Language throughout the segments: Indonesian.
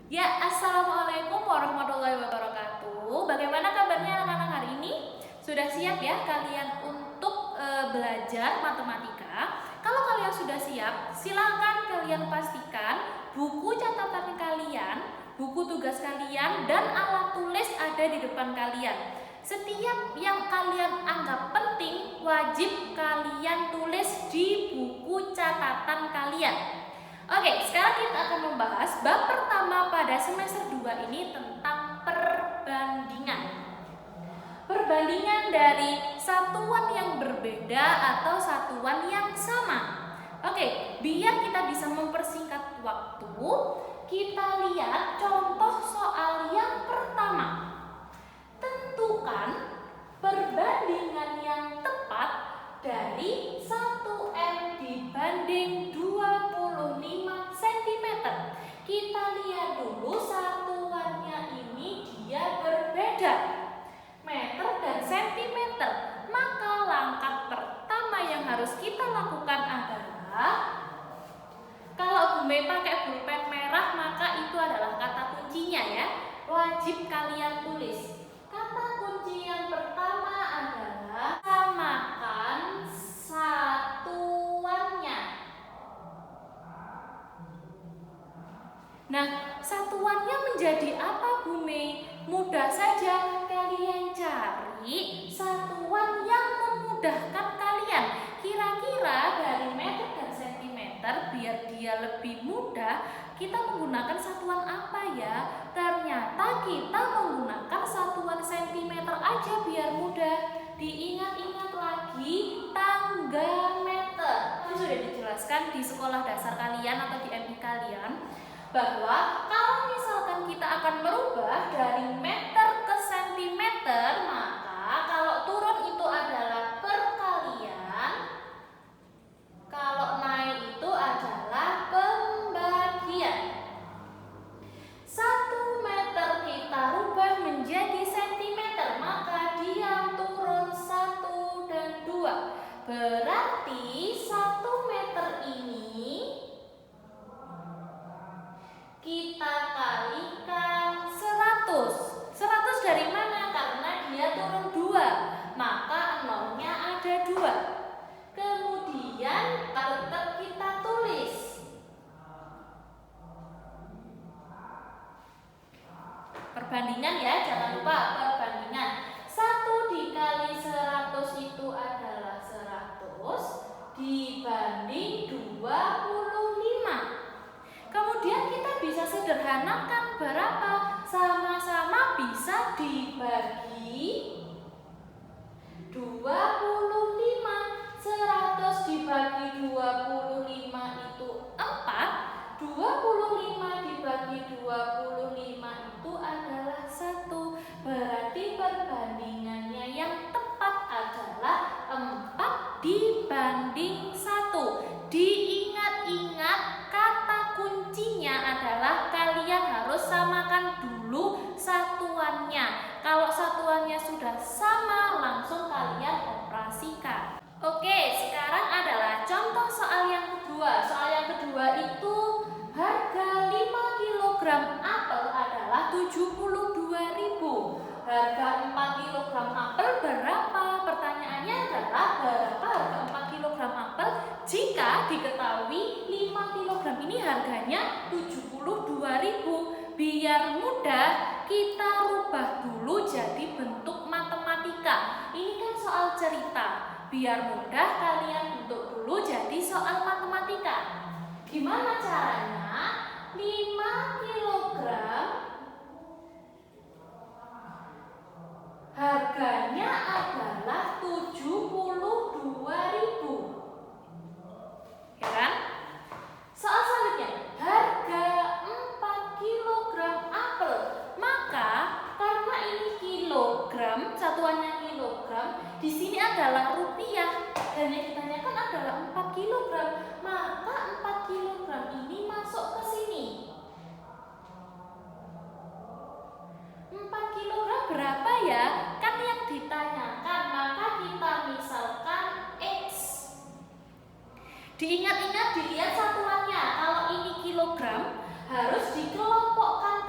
Ya, Assalamualaikum warahmatullahi wabarakatuh. Bagaimana kabarnya anak-anak hari ini? Sudah siap ya kalian untuk belajar matematika? Kalau kalian sudah siap, silakan kalian pastikan buku catatan kalian, buku tugas kalian, dan alat tulis ada di depan kalian. Setiap yang kalian anggap penting, wajib kalian tulis di buku catatan kalian. Oke, sekarang kita akan membahas bab pertama pada semester 2 ini tentang perbandingan. Perbandingan dari satuan yang berbeda atau satuan yang sama. Oke, biar kita bisa mempersingkat waktu, kita lihat contoh soal yang pertama. Tentukan perbandingan yang tepat dari 1M dibanding 25 cm. Kita lihat dulu satuannya ini dia berbeda, meter dan sentimeter. Maka langkah pertama yang harus kita lakukan adalah, kalau Bumi pakai pulpen merah maka itu adalah kata kuncinya ya. Wajib kalian tulis. Kata kunci yang pertama adalah samakan satuannya. Nah, satuannya menjadi apa, Bu Mei? Mudah saja, kalian cari satuan yang memudahkan kalian. Kira-kira dari meter dan sentimeter, biar dia lebih mudah, kita menggunakan satuan apa ya? Ternyata kita menggunakan satuan sentimeter aja biar mudah. Diingat-ingat lagi tangga meter. Ini sudah dijelaskan di sekolah dasar kalian atau di MI kalian, bahwa kalau misalkan kita akan merubah dari meter ke sentimeter, maka kalau turun itu adalah perkalian, kalau naik itu adalah pembagian. 1 meter kita rubah menjadi sentimeter, maka dia turun 1 dan 2. Berarti 1 meter ini kita kalikan 100. 100 dari mana? Karena dia turun 2, maka nolnya ada 2. Kemudian tetap kita tulis. Perbandingan ya, jangan lupa perbandingan. 1 dikali 100 itu adalah 100 dibanding 25. Kemudian kita bisa sederhanakan berapa? Sama-sama bisa dibagi 25. 100 dibagi 25 itu 4. 25 dibagi 25 itu adalah 1. Berarti perbandingannya yang tepat adalah 4 dibanding 1. Diingat-ingat, kata kuncinya adalah kalian harus samakan dulu satuannya. Kalau satuannya sudah sama, langsung kalian operasikan. Oke, sekarang adalah contoh soal yang kedua. Soal yang kedua itu harga 5 kg apel adalah 72.000. Harga 4 kg apel berapa? Pertanyaannya adalah berapa harga 4 kg apel jika diketahui 5 kg ini harganya 72.000. Biar mudah, kita rubah dulu jadi bentuk matematika. Ini kan soal cerita. Biar mudah, kalian bentuk dulu jadi soal matematika. Gimana caranya? 5 kg harganya adalah 72.000. Ya kan? Soal selanjutnya, harga 4 kg apel. Maka karena ini kilogram, satuannya kilogram, di sini adalah rupiah dan yang ditanyakan adalah 4 kg. Maka 4 kg ini masuk ke sini. 4 kg berapa ya? Kan yang ditanyakan, maka kita misalkan X. Diingat-ingat, dilihat satuannya. Kalau ini kilogram, harus dikelompokkan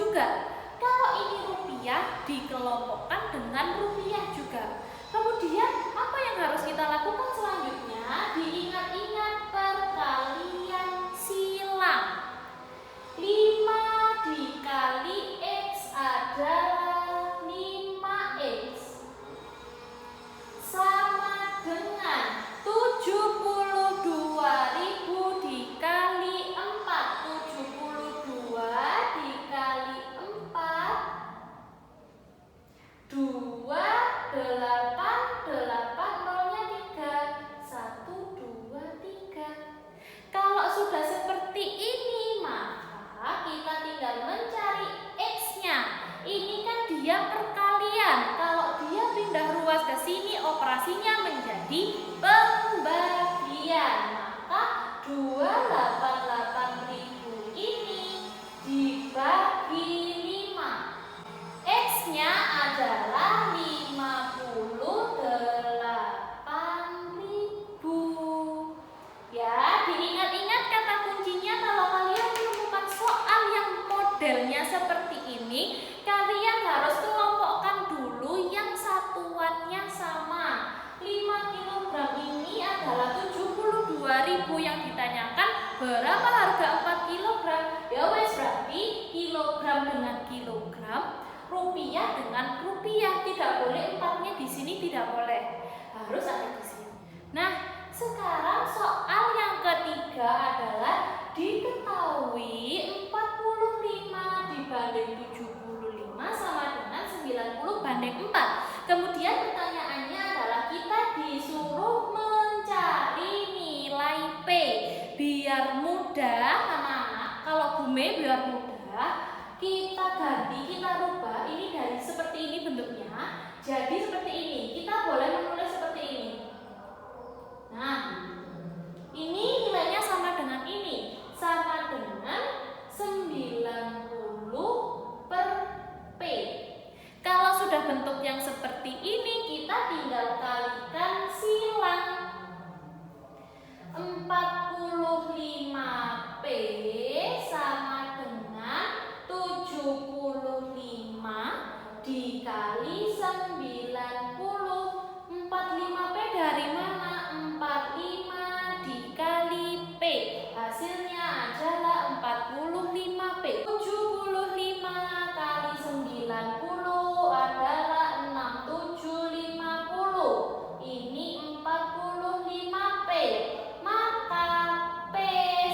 juga. Kalau ini rupiah dikelompokkan dengan rupiah juga. Kemudian apa yang harus kita lakukan selanjutnya? Diingat-ingat perkalian silang. 5 dikali X adalah 5X sama dengan 72.000 dikali 4. 72 dikali 4, 2, 8, 8, nolnya 3, 1, 2, 3. Kalau sudah seperti ini, maka kita tinggal mencari X-nya. Ini kan dia perkalian. Kalau dia pindah ruas ke sini, operasinya menjadi pembagian. Maka 288.000 ini dibagi 5. X-nya adalah 58.000. Ya, diingat-ingat kata kuncinya kalau kalian menemukan soal yang modelnya seperti ini, kalian harus kelompokkan dulu yang satuannya sama. 5 kg ini adalah 72.000 yang ditanyakan berapa harga 4 kg. Ya wes, berarti kilogram dengan kilogram, rupiah dengan rupiah. Tidak boleh 4-nya di sini, tidak boleh. Harus ada di sini. Nah, sekarang soal yang ketiga adalah diketahui 45 dibanding 75 sama dengan 90 banding 4. Kemudian pertanyaannya adalah kita disuruh mencari nilai P. Biar mudah anak-anak, kalau Bume biar mudah, kita ganti, kita rubah ini dari seperti ini bentuknya. Jadi seperti ini, kita boleh menulis seperti ini. Nah, ini nilainya sama dengan ini, sama dengan 90 per P. Kalau sudah bentuk yang seperti ini, kita tinggal kalikan silang. 45P sama dengan 75 dikali 90. 45P dari mana? 45 dikali P. Hasilnya adalah 45P. 75 kali 90 adalah 6750. Ini 45P. Maka P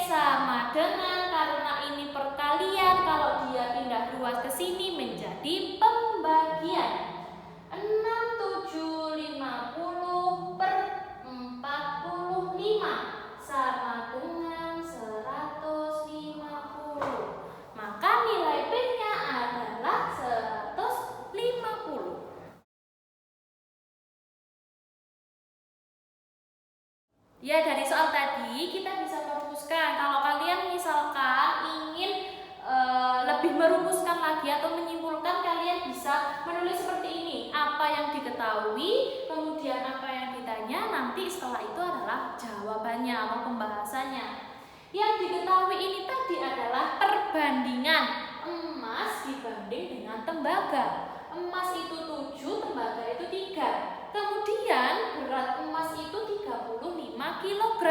sama dengan, karena ini perkalian, kalau dia pindah ruas ke sini menjadi pembagian. 6750 per 45 sama dengan 150. Maka nilai P-nya adalah 150. Ya, dari soal tadi kita bisa merumuskan. Kalau kalian misalkan ingin lebih merumuskan lagi atau menyimpulkan, kalian bisa menulis seperti ini. Apa yang diketahui, kemudian apa yang ditanya, nanti setelah itu adalah jawabannya atau pembahasannya. Yang diketahui ini tadi adalah perbandingan emas dibanding dengan tembaga. Emas itu 7, tembaga itu 3. Kemudian berat emas itu 35 kg.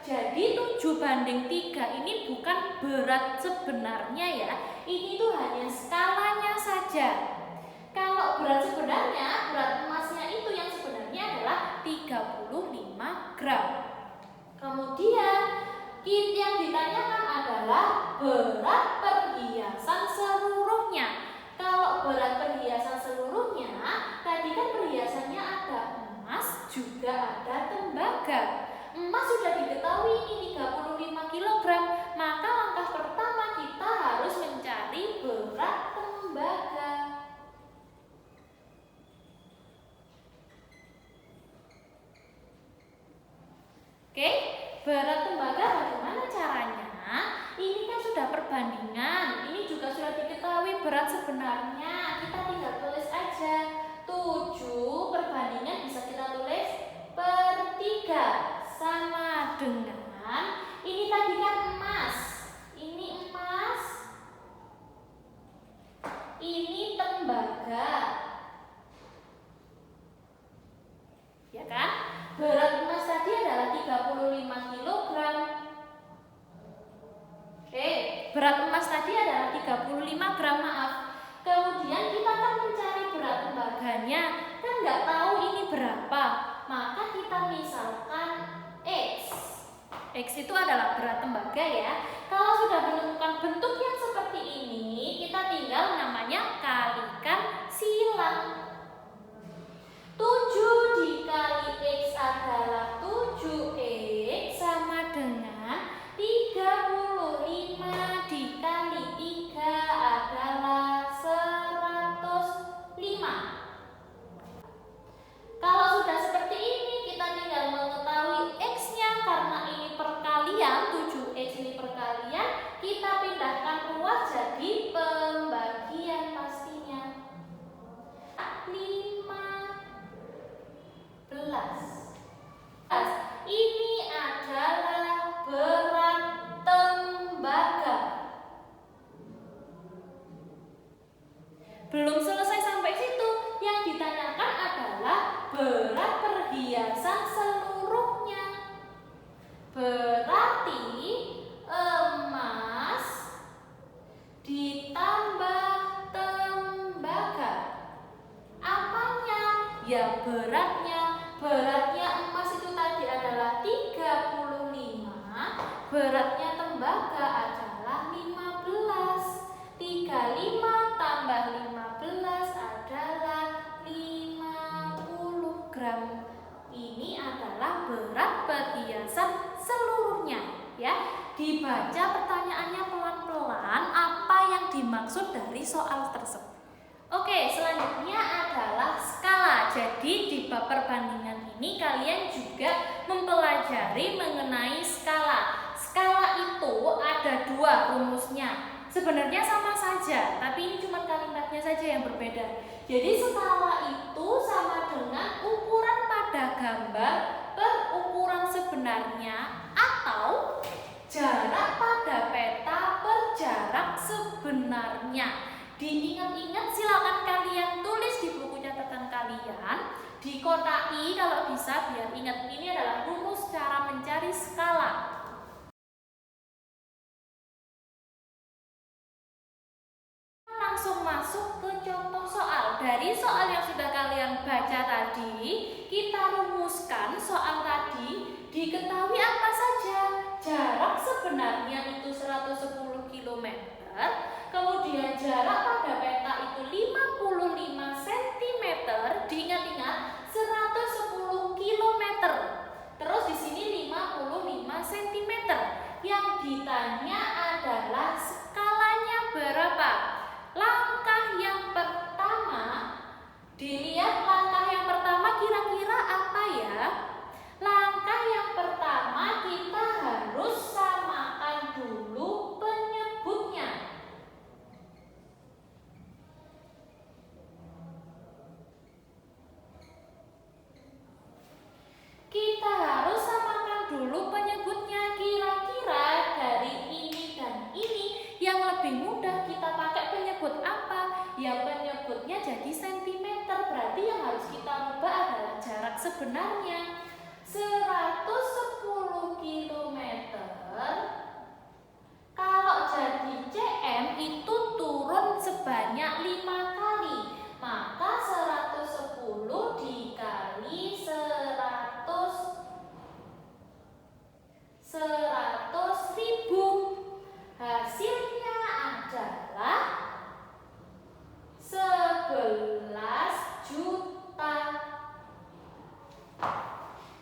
Jadi 7 banding 3 ini bukan berat sebenarnya ya. Ini tuh hanya skalanya saja. Kalau berat sebenarnya, berat emasnya itu yang sebenarnya adalah 35 gram. Kemudian yang ditanyakan adalah berat perhiasan seluruhnya. Kalau berat perhiasan seluruhnya, tadi kan perhiasannya ada emas, juga ada tembaga. Emas sudah diketahui ini 35 kg, maka langkah pertama kita harus mencari berat tembaga. Oke, berat tembaga bagaimana caranya? Ini kan sudah perbandingan, ini juga sudah diketahui berat sebenarnya. Kita tinggal tulis aja 7 perbandingan bisa kita tulis per 3 sama dengan, ini tadi kan emas, ini emas berat emas tadi adalah 35 gram, maaf. Kemudian kita akan mencari berat tembaganya, kan nggak tahu ini berapa, maka kita misalkan X. X itu adalah berat tembaga ya. Kalau sudah menemukan bentuk yang seperti ini, kita tinggal namanya kalikan silang. 7 dikali X adalah 7X sama dengan 35 dikali 3 adalah 105. Kalau sudah seperti ini, kita tinggal mengetahui X-nya karena ini perkalian, 7X ini perkalian, kita pindahkan ruas jadi pembagian pastinya. 15. Ini adalah berat tembaga. Belum selesai sampai situ, yang ditanyakan adalah berat perhiasan seluruhnya. Berarti emas ditambah tembaga. Apanya? Ya beratnya. Beratnya emas itu tadi adalah 35, beratnya tembaga adalah 15. 35 tambah 15 adalah 50 gram. Ini adalah berat perhiasan seluruhnya ya. Dibaca pertanyaannya pelan-pelan apa yang dimaksud dari soal tersebut. Oke, selanjutnya adalah skala. Jadi di bab perbandingan ini kalian juga mempelajari mengenai skala. Skala itu ada 2 rumusnya. Sebenarnya sama saja, tapi ini cuma kalimatnya saja yang berbeda. Jadi skala itu sama dengan ukuran pada gambar per ukuran sebenarnya atau jarak pada peta per jarak sebenarnya. Diingat-ingat, silakan kalian tulis di buku catatan kalian, dikotai kalau bisa biar ingat ini adalah rumus cara mencari skala. Langsung masuk ke contoh soal. Dari soal yang sudah kalian baca tadi, kita rumuskan soal tadi. Diketahui apa saja? Jarak sebenarnya itu 110 km. Kemudian jarak pada peta itu 55 cm. Diingat-ingat 110 km. Terus di sini 55 cm. Yang ditanya adalah skalanya berapa? Langkah yang pertama, dilihat langkah yang pertama kira-kira apa ya? Langkah yang pertama kita harus samakan dulu penyebutnya. Kita harus samakan dulu penyebutnya. Kira-kira dari ini dan ini yang lebih mudah kita pakai penyebut apa? Ya penyebutnya jadi sentimeter. Berarti yang harus kita rubah adalah jarak sebenarnya. 110 km kalau jadi cm itu turun sebanyak 5 kali. Maka 110 dikali 100.000. Hasilnya adalah 11 juta.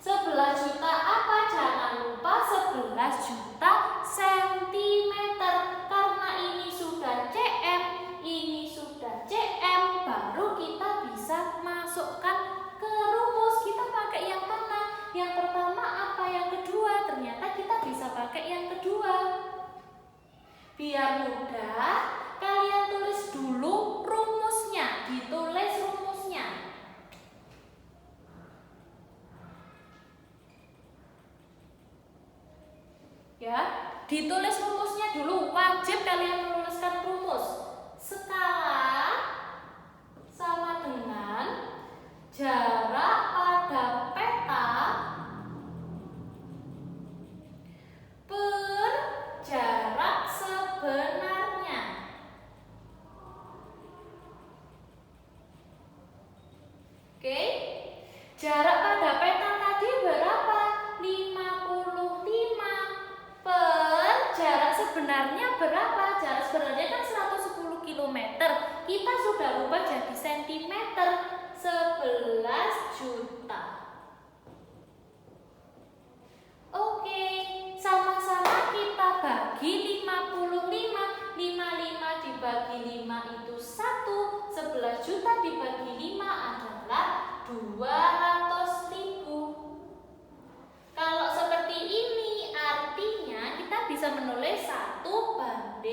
11 juta apa? Jangan lupa 11 juta sentimeter. Karena ini sudah cm, ini sudah cm, baru kita bisa masukkan ke rumus. Kita pakai yang mana? Yang pertama apa yang kedua? Ternyata kita bisa pakai yang kedua. Biar mudah, kalian tulis dulu rumusnya. Ditulis rumusnya. Ya, ditulis rumusnya dulu. Wajib kalian menuliskan rumus. Skala sama dengan jarak pada peta per jarak sebenarnya. sebenarnya berapa? Jarak sebenarnya kan 110 km. Kita sudah rubah jadi cm. 11 juta. Oke, sama-sama kita bagi 55. 55 dibagi 5 itu 1. 11 juta dibagi 5 adalah 200.000. Kalau seperti ini artinya kita bisa menulis 1/200.000.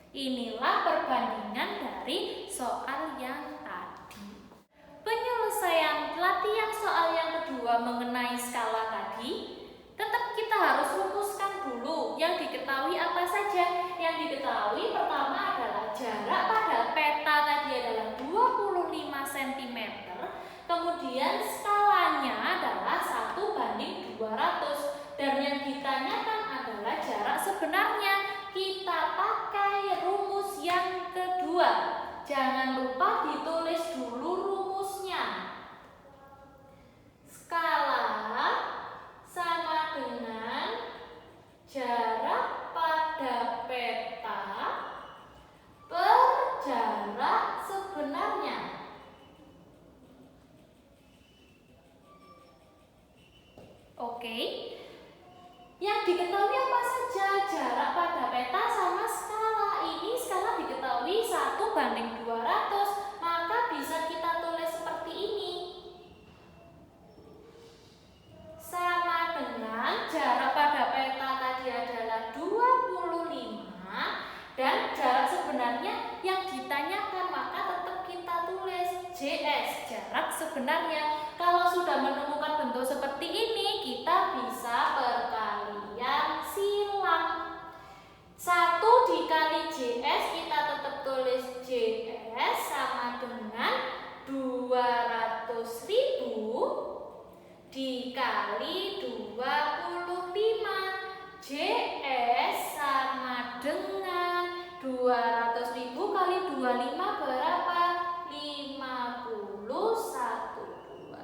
Inilah perbandingan dari soal yang tadi. Penyelesaian latihan soal yang kedua mengenai skala tadi, tetap kita harus rumuskan dulu yang diketahui apa saja. Yang diketahui pertama adalah jarak pada peta tadi adalah 25 cm. Kemudian skalanya adalah 1/200. Dan yang ditanyakan adalah jarak sebenarnya. Kita pakai rumus yang kedua. Jangan lupa ditulis dulu rumusnya. Skala sama dengan jarak pada peta per jarak sebenarnya. Oke. Yang diketahui apa saja? Jarak pada peta sama skala. Ini skala diketahui 1/200. Maka bisa kita tulis seperti ini. Sama dengan jarak pada peta tadi adalah 25. Dan jarak sebenarnya yang ditanyakan, maka tetap kita tulis JS, jarak sebenarnya. Kalau sudah menemukan bentuk seperti ini, kita bisa perkalian silang. 1 dikali JS, kita tetap tulis JS sama dengan 200.000 dikali 25. JS sama dengan 200.000 kali 25 berapa? 51.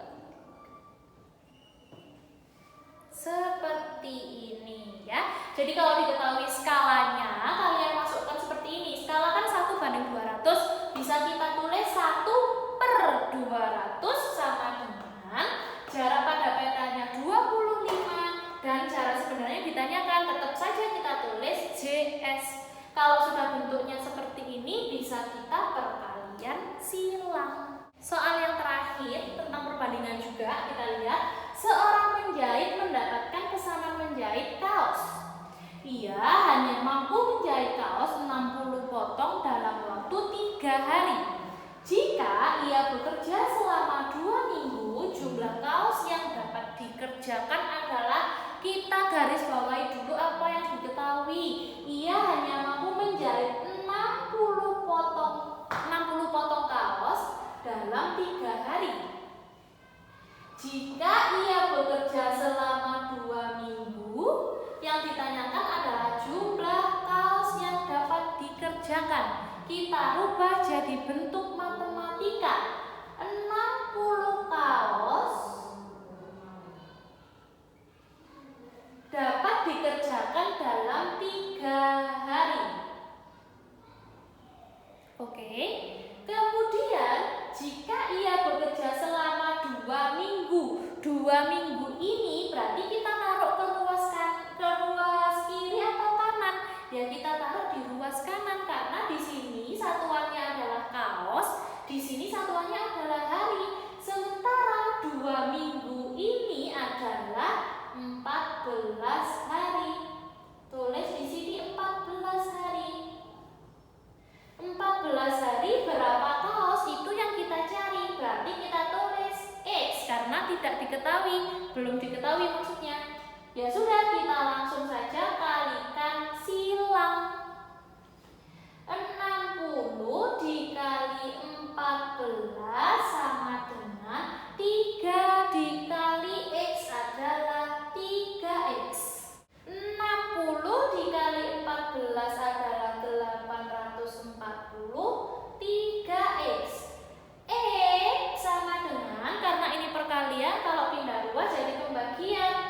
Seperti ini ya. Jadi kalau diketahui skalanya, kalian masukkan seperti ini. Skala kan 1/200. Bisa kita tulis 1/200 sama dengan jarak pada petanya 25 dan jarak sebenarnya ditanyakan. Tetap saja kita tulis JS. Kalau sudah bentuknya seperti ini, bisa kita perkalian silang. Soal yang terakhir tentang perbandingan juga, kita lihat. Seorang penjahit mendapatkan pesanan menjahit kaos. Ia hanya mampu menjahit kaos 60 potong dalam waktu 3 hari. Jika ia bekerja selama 2 minggu, jumlah kaos yang dapat dikerjakan adalah, kita garis bawahi dulu apa yang diketahui. Ia hanya mampu menjahit 60 potong kaos dalam 3 hari. Jika ia bekerja selama 2 minggu, yang ditanyakan adalah jumlah kaos yang dapat dikerjakan. Kita rubah jadi bentuk matematika. 60 kaos dapat dikerjakan dalam 3 hari. Oke. Kemudian jika ia bekerja selama 2 minggu, 2 minggu ini berarti kita taruh ke ruas kiri atau kanan. Ya kita taruh di ruas kanan karena di sini satuannya adalah kaos, di sini satuannya adalah hari. Sementara 2 minggu ini adalah 14 hari. Tulis di sini 14 hari. 14 hari berapa kaos itu yang kita cari. Berarti kita tulis X karena tidak diketahui, belum diketahui maksudnya. Ya sudah, kita langsung saja kalikan silang. 60 dikali 14 sama dengan 3 dikali X adalah 3X. 60 dikali 14 adalah 840, 3X. X sama dengan, karena ini perkalian, kalau pindah ruas jadi pembagian.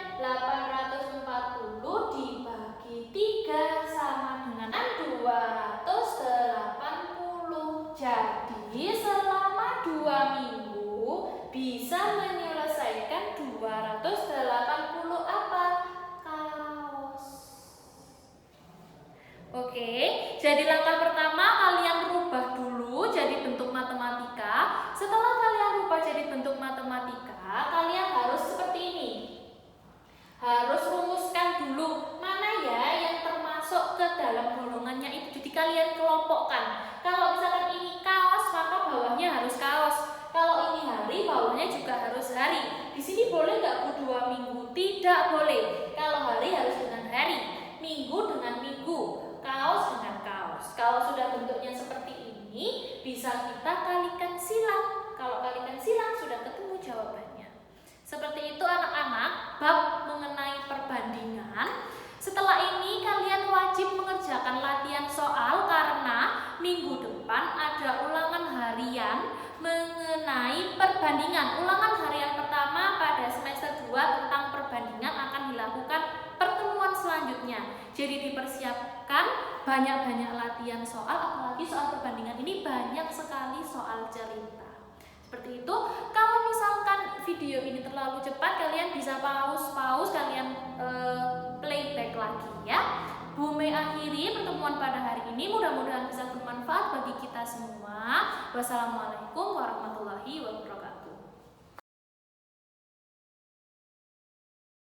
Jadi langkah pertama kalian rubah dulu jadi bentuk matematika. Setelah kalian rubah jadi bentuk matematika, kalian harus seperti ini. Harus rumuskan dulu mana ya yang termasuk ke dalam golongannya itu. Jadi kalian kelompokkan. Kalau misalkan ini kaos, maka bawahnya harus kaos. Kalau ini hari, bawahnya juga harus hari. Di sini boleh nggak 2 minggu? Tidak boleh. Kalau hari harus dengan hari, minggu dengan minggu, kaos dengan kaos. Kalau sudah bentuknya seperti ini, bisa kita kalikan silang. Kalau kalikan silang sudah ketemu jawabannya. Seperti itu anak-anak, bab mengenai perbandingan. Setelah ini kalian wajib mengerjakan latihan soal karena minggu depan ada ulangan harian mengenai perbandingan. Ulangan harian pertama pada semester 2 tentang perbandingan akan dilakukan pertemuan selanjutnya. Jadi dipersiapkan banyak-banyak latihan soal, apalagi soal perbandingan ini banyak sekali soal cerita. Seperti itu. Kalau misalkan video ini terlalu cepat, kalian bisa pause, kalian playback lagi ya. Bumi akhiri pertemuan pada hari ini, mudah-mudahan bisa bermanfaat bagi kita semua. Wassalamualaikum warahmatullahi wabarakatuh.